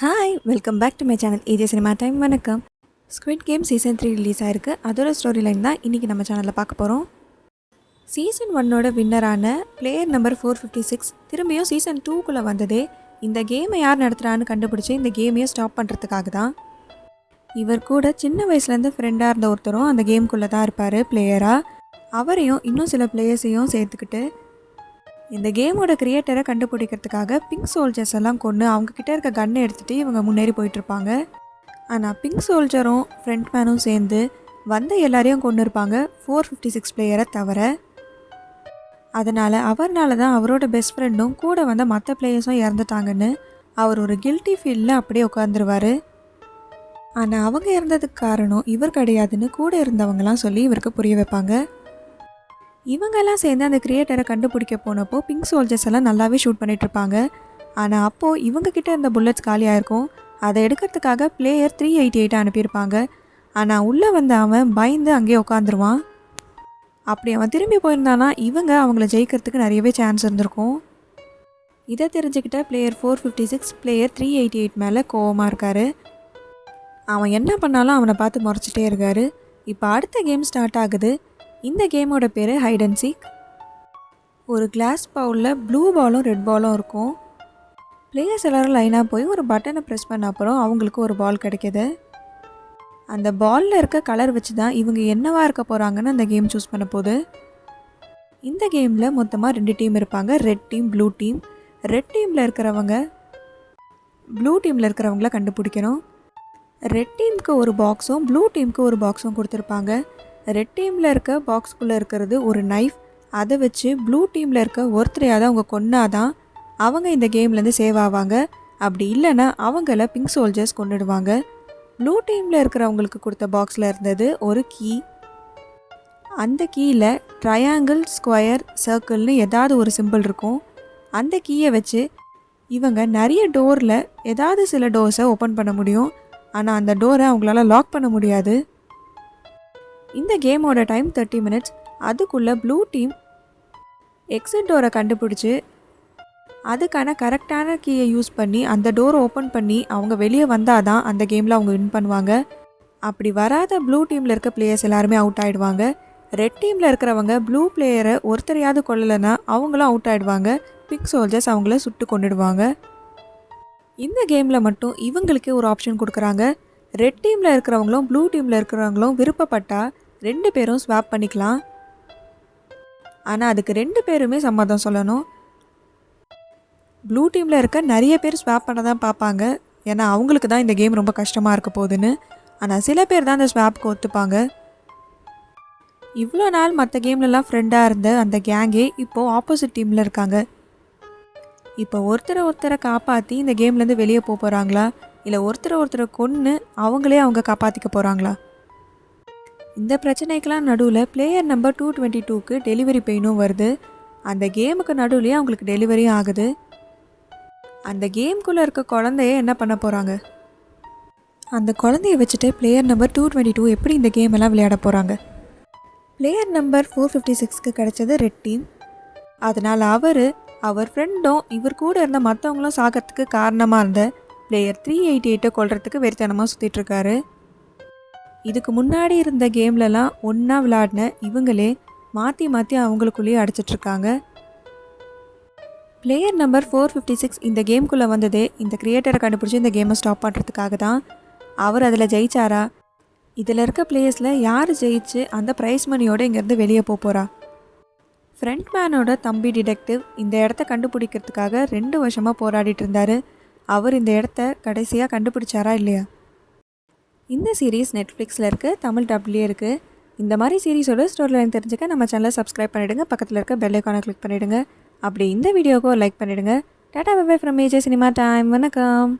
Hi welcome back to my channel AJ cinema time. வணக்கம். Squid game season 3 release ஆயிருக்கு. அதோட story line தான் இன்றைக்கி நம்ம சேனலில் பார்க்க போகிறோம். சீசன் 1ஓட வின்னரான பிளேயர் நம்பர் 456 திரும்பியும் சீசன் 2க்குள்ளே வந்ததே இந்த கேமை யார் நடத்துகிறான்னு கண்டுபிடிச்சி இந்த கேமையை ஸ்டாப் பண்ணுறதுக்காக தான். இவர் கூட சின்ன வயசுலேருந்து ஃப்ரெண்டாக இருந்த ஒருத்தரும் அந்த கேமுக்குள்ளே தான் இருப்பார் பிளேயராக. அவரையும் இன்னும் சில பிளேயர்ஸையும் சேர்த்துக்கிட்டு இந்த கேமோட கிரியேட்டரை கண்டுபிடிக்கிறதுக்காக பிங்க் சோல்ஜர்ஸ் எல்லாம் கொண்டு அவங்கக்கிட்ட இருக்க கன்னை எடுத்துகிட்டு இவங்க முன்னேறி போயிட்டுருப்பாங்க. ஆனால் பிங்க் சோல்ஜரும் ஃப்ரண்ட் மேனும் சேர்ந்து வந்த எல்லாரையும் கொண்டு இருப்பாங்க 456 பிளேயரை தவிர. அதனால் அவர்னால தான் அவரோட பெஸ்ட் ஃப்ரெண்டும் கூட வந்த மற்ற பிளேயர்ஸும் இறந்துட்டாங்கன்னு அவர் ஒரு கில்ட்டி ஃபீல்டில் அப்படியே உட்காந்துருவார். ஆனால் அவங்க இறந்ததுக்கு காரணம் இவர் கிடையாதுன்னு கூட இருந்தவங்கலாம் சொல்லி இவருக்கு புரிய வைப்பாங்க. இவங்கெல்லாம் சேர்ந்து அந்த கிரியேட்டரை கண்டுபிடிக்க போனப்போ பிங்க் சோல்ஜர்ஸ் எல்லாம் நல்லாவே ஷூட் பண்ணிகிட்ருப்பாங்க. ஆனால் அப்போது இவங்கக்கிட்ட இருந்த புல்லட்ஸ் காலியாக இருக்கும். அதை எடுக்கிறதுக்காக பிளேயர் 388 அனுப்பியிருப்பாங்க. ஆனால் உள்ளே வந்த அவன் பயந்து அங்கேயே உட்காந்துருவான். அப்படி அவன் திரும்பி போயிருந்தானா இவங்க அவங்கள ஜெயிக்கிறதுக்கு நிறையவே சான்ஸ் இருந்திருக்கும். இதை தெரிஞ்சுக்கிட்ட பிளேயர் 456 பிளேயர் 388 மேலே கோவமாக இருக்கார். அவன் என்ன பண்ணாலும் அவனை பார்த்து முறைச்சிட்டே இருக்கார். இப்போ அடுத்த கேம் ஸ்டார்ட் ஆகுது. இந்த கேமோட பேர் ஹைட் அண்ட் சீக். ஒரு கிளாஸ் பவுலில் ப்ளூ பாலும் ரெட் பாலும் இருக்கும். பிளேயர்ஸ் எல்லோரும் லைனாக போய் ஒரு பட்டனை ப்ரெஸ் பண்ண அப்புறம் அவங்களுக்கு ஒரு பால் கிடைக்கிது. அந்த பாலில் இருக்க கலர் வச்சு தான் இவங்க என்னவாக இருக்க போகிறாங்கன்னு அந்த கேம் சூஸ் பண்ண போகுது. இந்த கேமில் மொத்தமாக 2 டீம் இருப்பாங்க, red team blue team. Red டீமில் இருக்கிறவங்க ப்ளூ டீமில் இருக்கிறவங்கள கண்டுபிடிக்கணும். ரெட் டீமுக்கு ஒரு பாக்ஸும் ப்ளூ டீமுக்கு ஒரு பாக்ஸும் கொடுத்துருப்பாங்க. ரெட் டீமில் இருக்க பாக்ஸ்குள்ளே இருக்கிறது ஒரு நைஃப். அதை வச்சு ப்ளூ டீமில் இருக்க ஒருத்தரையாவது அவங்க கொன்னாதான் அவங்க இந்த கேம்லேருந்து சேவ் ஆவாங்க. அப்படி இல்லைன்னா அவங்கள பிங்க் சோல்ஜர்ஸ் கொண்டுடுவாங்க. ப்ளூ டீமில் இருக்கிறவங்களுக்கு கொடுத்த பாக்ஸில் இருந்தது ஒரு கீ. அந்த கீயில் ட்ரையாங்கிள், ஸ்கொயர், சர்க்கிள்னு ஏதாவது ஒரு சிம்பிள் இருக்கும். அந்த கீயை வச்சு இவங்க நிறைய டோரில் ஏதாவது சில டோர்ஸை ஓப்பன் பண்ண முடியும். ஆனால் அந்த டோரை அவங்களால லாக் பண்ண முடியாது. இந்த கேமோட டைம் 30 மினிட்ஸ். அதுக்குள்ளே ப்ளூ டீம் எக்ஸிட் டோரை கண்டுபிடிச்சி அதுக்கான கரெக்டான கீயை யூஸ் பண்ணி அந்த டோரை ஓப்பன் பண்ணி அவங்க வெளியே வந்தால் தான் அந்த கேமில் அவங்க வின் பண்ணுவாங்க. அப்படி வராத ப்ளூ டீமில் இருக்க பிளேயர்ஸ் எல்லாருமே அவுட் ஆகிடுவாங்க. ரெட் டீமில் இருக்கிறவங்க ப்ளூ பிளேயரை ஒருத்தரையாவது கொள்ளலைன்னா அவங்களும் அவுட் ஆகிடுவாங்க. பிங்க் சோல்ஜர்ஸ் அவங்கள சுட்டு கொண்டுடுவாங்க. இந்த கேமில் மட்டும் இவங்களுக்கு ஒரு ஆப்ஷன் கொடுக்குறாங்க. ரெட் டீமில் இருக்கிறவங்களும் ப்ளூ டீமில் இருக்கிறவங்களும் விருப்பப்பட்டால் 2 பேரும் ஸ்வாப் பண்ணிக்கலாம். ஆனால் அதுக்கு 2 பேருமே சம்மதம் சொல்லணும். ப்ளூ டீமில் இருக்க நிறைய பேர் ஸ்வாப் பண்ண தான் பார்ப்பாங்க. ஏன்னா அவங்களுக்கு தான் இந்த கேம் ரொம்ப கஷ்டமாக இருக்க போகுதுன்னு. ஆனால் சில பேர் தான் அந்த ஸ்வாப்க்கு ஒத்துப்பாங்க. இவ்வளோ நாள் மற்ற கேம்லலாம் ஃப்ரெண்டாக இருந்த அந்த கேங்கே இப்போது ஆப்போசிட் டீமில் இருக்காங்க. இப்போ ஒருத்தரை காப்பாற்றி இந்த கேம்லேருந்து வெளியே போக போகிறாங்களா, இல்லை ஒருத்தரை கொன்று அவங்களே அவங்க காப்பாற்றிக்க போகிறாங்களா? இந்த பிரச்சனைக்கெலாம் நடுவில் பிளேயர் நம்பர் 222க்கு டெலிவரி பெயினும் வருது. அந்த கேமுக்கு நடுவுலேயே அவங்களுக்கு டெலிவரியும் ஆகுது. அந்த கேமுக்குள்ளே இருக்க குழந்தைய என்ன பண்ண போகிறாங்க? அந்த குழந்தைய வச்சுட்டு பிளேயர் நம்பர் 222 எப்படி இந்த கேம் எல்லாம் விளையாட போகிறாங்க? பிளேயர் நம்பர் 456க்கு கிடைச்சது ரெட் டீம். அதனால் அவர் ஃப்ரெண்டும் இவர் கூட இருந்த மற்றவங்களும் சாகிறதுக்கு காரணமாக இருந்த பிளேயர் 388 கொல்றதுக்கு வெறித்தனமாக சுற்றிட்டுருக்காரு. இதுக்கு முன்னாடி இருந்த கேம்லலாம் ஒன்றா விளையாடின இவங்களே மாற்றி அவங்களுக்குள்ளேயே அடிச்சிட்ருக்காங்க. பிளேயர் நம்பர் 456 இந்த கேம்குள்ளே வந்ததே இந்த கிரியேட்டரை கண்டுபிடிச்சி இந்த கேமை ஸ்டாப் பண்ணுறதுக்காக தான். அவர் அதில் ஜெயிச்சாரா? இதில் இருக்க பிளேயர்ஸில் யார் ஜெயிச்சு அந்த ப்ரைஸ் மணியோடு இங்கேருந்து வெளியே போகிறா? ஃப்ரண்ட் மேனோட தம்பி டிடெக்டிவ் இந்த இடத்த கண்டுபிடிக்கிறதுக்காக 2 வருஷமாக போராடிட்டு இருந்தார். அவர் இந்த இடத்த கடைசியாக கண்டுபிடிச்சாரா இல்லையா? இந்த சீரீஸ் நெட்ஃப்ளிக்ஸில் இருக்குது, தமிழ் டப்லேயே இருக்குது. இந்த மாதிரி சீரீஸோட ஸ்டோரி லைன் தெரிஞ்சுக்க நம்ம சேனலை சப்ஸ்கிரைப் பண்ணிவிடுங்க. பக்கத்தில் இருக்க பெல் ஐக்கானை கிளிக் பண்ணிவிடுங்க. அப்படி இந்த வீடியோவுக்கு ஒரு லைக் பண்ணிவிடுங்க. டாடா bye bye from AJ cinema time. வணக்கம்.